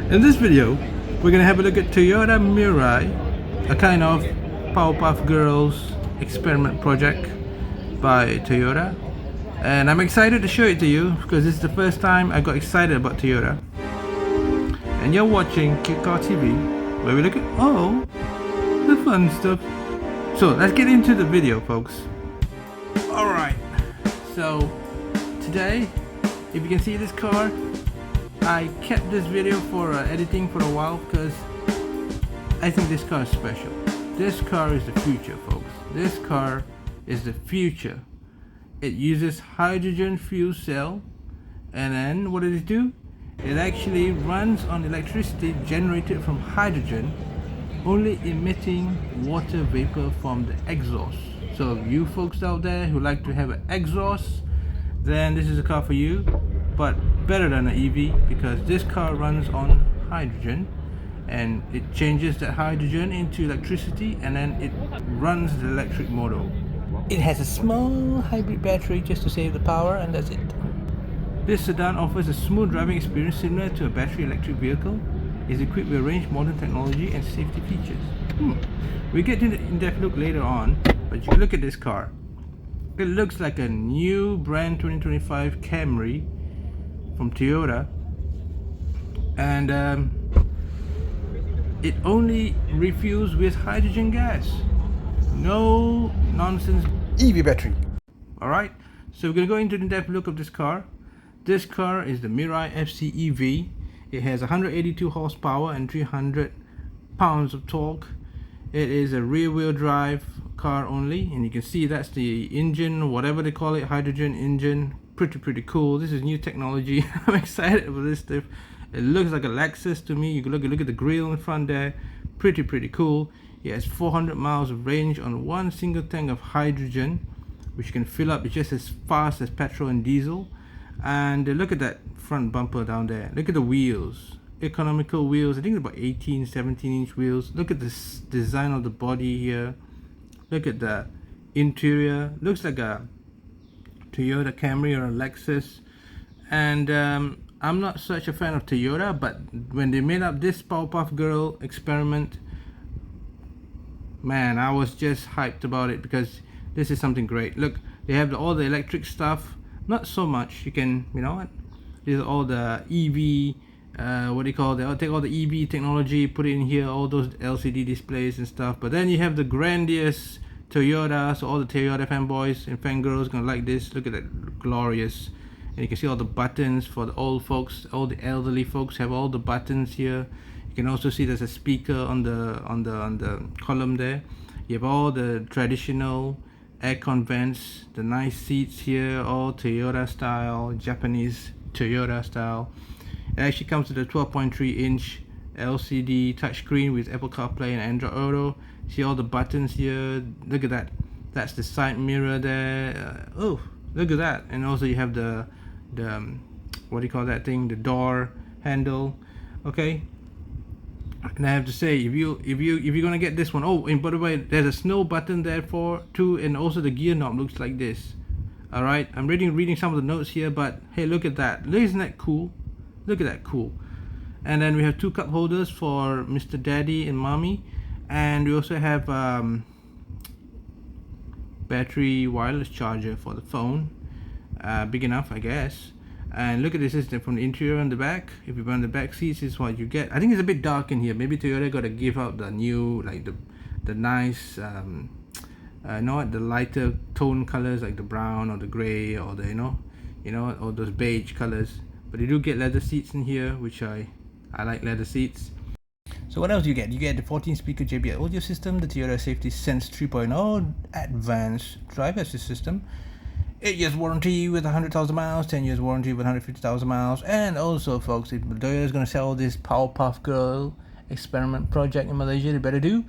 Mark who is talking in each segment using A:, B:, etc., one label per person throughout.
A: In this video, we're gonna have a look at Toyota Mirai, a kind of Powerpuff Girls experiment project by Toyota. And I'm excited to show it to you because this is the first time I got excited about Toyota. And you're watching Cute Car TV, where we look at all the fun stuff. So let's get into the video, folks. Alright, so today, if you can see this car, I kept this video for editing for a while because I think this car is special. This car is the future, folks. This car is the future. It uses hydrogen fuel cell, and then what does it do? It actually runs on electricity generated from hydrogen, only emitting water vapor from the exhaust. So you folks out there who like to have an exhaust, then this is a car for you, but better than an EV because this car runs on hydrogen and it changes that hydrogen into electricity and then it runs the electric motor. It has a small hybrid battery just to save the power, and that's it. This sedan offers a smooth driving experience similar to a battery electric vehicle. It's equipped with a range of modern technology and safety features. We get to the in-depth look later on, but you can look at this car. It looks like a new brand 2025 Camry from Toyota, and it only refuels with hydrogen gas. No nonsense EV battery. Alright, so we're going to go into the in-depth look of this car. This car is the Mirai FCEV. It has 182 horsepower and 300 pounds of torque. It is a rear-wheel drive car only, and you can see that's the engine, whatever they call it, hydrogen engine. Pretty cool. This is new technology. I'm excited about this stuff. It looks like a Lexus to me. You can look at the grille in front there. Pretty cool. It has 400 miles of range on one single tank of hydrogen, which you can fill up just as fast as petrol and diesel. And look at that front bumper down there. Look at the wheels. Economical wheels. I think about 17 inch wheels. Look at this design of the body here. Look at the interior. Looks like a Toyota Camry or a Lexus. And I'm not such a fan of Toyota, but when they made up this Powerpuff Girl experiment, man, I was just hyped about it because this is something great. Look, they have all the electric stuff. Not so much. You can, you know what? These are all the EV. What do you call it? They'll take all the EV technology, put it in here, all those LCD displays and stuff. But then you have the grandiose Toyota. So all the Toyota fanboys and fangirls gonna like this. Look at that, glorious. And you can see all the buttons for the old folks. All the elderly folks have all the buttons here. You can also see there's a speaker on the column there. You have all the traditional aircon vents, the nice seats here, all Toyota style, Japanese Toyota style. It actually comes with a 12.3 inch LCD touchscreen with Apple CarPlay and Android Auto. See all the buttons here. Look at that. That's the side mirror there. Oh, look at that. And also you have the what do you call that thing? The door handle. Okay. And I have to say, if you're gonna get this one, oh, and by the way, there's a snow button there for too, and also the gear knob looks like this. All right, I'm reading some of the notes here, but hey, look at that. Isn't that cool? Look at that, cool. And then we have two cup holders for Mr. Daddy and Mommy, and we also have battery wireless charger for the phone, big enough, I guess. And look at the system from the interior and the back. If you run the back seats, is what you get. I think it's a bit dark in here. Maybe Toyota got to give out the new, like the nice, not the lighter tone colors like the brown or the gray or the you know, or those beige colors. But you do get leather seats in here, which I like leather seats. So what else do you get? You get the 14-speaker JBL audio system, the Toyota Safety Sense 3.0 advanced driver assist system. 8 years warranty with 100,000 miles, 10 years warranty with 150,000 miles, and also, folks, if Toyota is going to sell this Powerpuff Girl experiment project in Malaysia, they better do,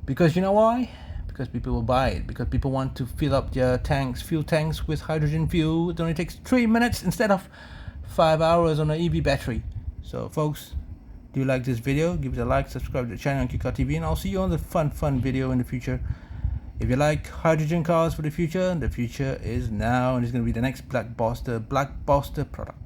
A: because you know why? Because people will buy it, because people want to fill up their fuel tanks with hydrogen fuel. It only takes 3 minutes instead of 5 hours on an EV battery. So, folks, do you like this video? Give it a like, subscribe to the channel on Cute Car TV, and I'll see you on the fun video in the future. If you like hydrogen cars for the future is now, and it's going to be the next blockbuster product.